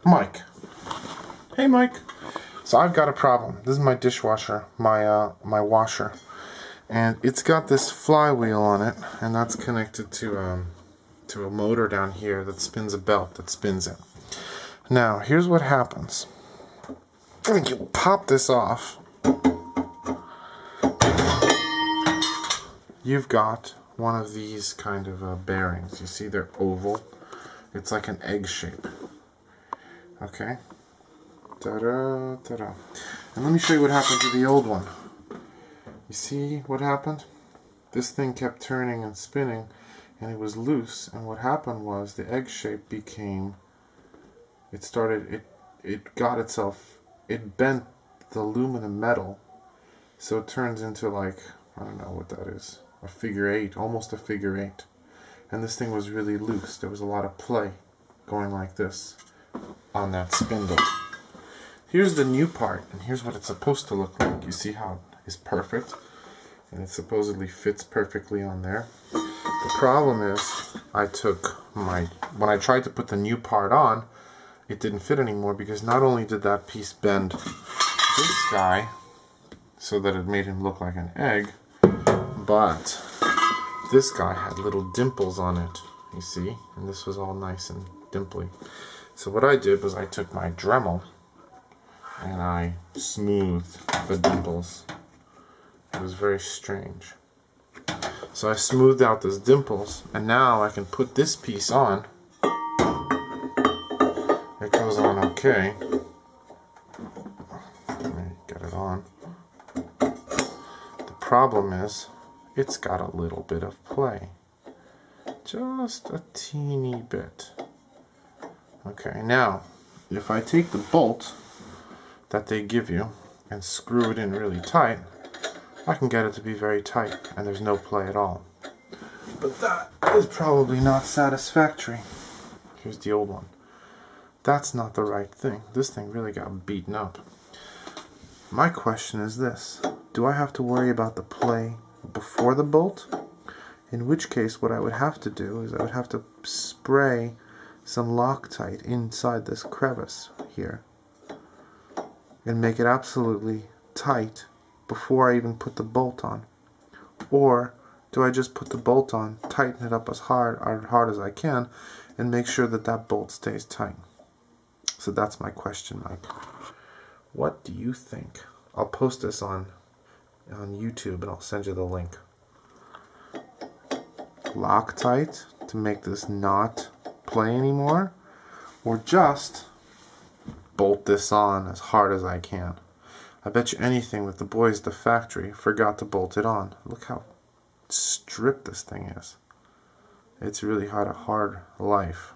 Mike. Hey, Mike. So I've got a problem. This is my dishwasher, my washer, and it's got this flywheel on it, and that's connected to a motor down here that spins a belt that spins it. Now, here's what happens. You pop this off. You've got one of these kind of bearings. You see they're oval. It's like an egg shape. Okay. Ta-da, ta-da. And let me show you what happened to the old one. You see what happened? This thing kept turning and spinning, and it was loose. And what happened was the egg shape became. It bent the aluminum metal, so it turns into, like, I don't know what that is, a figure eight, almost a figure eight. And this thing was really loose. There was a lot of play going like this on that spindle. Here's the new part, and here's what it's supposed to look like. You see how it's perfect, and it supposedly fits perfectly on there. The problem is, when I tried to put the new part on, it didn't fit anymore, because not only did that piece bend this guy so that it made him look like an egg, but this guy had little dimples on it, you see, and this was all nice and dimply. So what I did was I took my Dremel and I smoothed the dimples. It was very strange. So I smoothed out those dimples, and now I can put this piece on. It goes on okay. Let me get it on. The problem is, it's got a little bit of play. Just a teeny bit. Okay, now, if I take the bolt that they give you and screw it in really tight, I can get it to be very tight, and there's no play at all. But that is probably not satisfactory. Here's the old one. That's not the right thing. This thing really got beaten up. My question is this. Do I have to worry about the play before the bolt? In which case, what I would have to do is I would have to spray some Loctite inside this crevice here and make it absolutely tight before I even put the bolt on. Or do I just put the bolt on, tighten it up as hard as I can, and make sure that that bolt stays tight? So that's my question, Mike. What do you think? I'll post this on YouTube, and I'll send you the link. Loctite to make this not play anymore, or just bolt this on as hard as I can? I bet you anything that the boys at the factory forgot to bolt it on. Look how stripped this thing is. It's really had a hard life.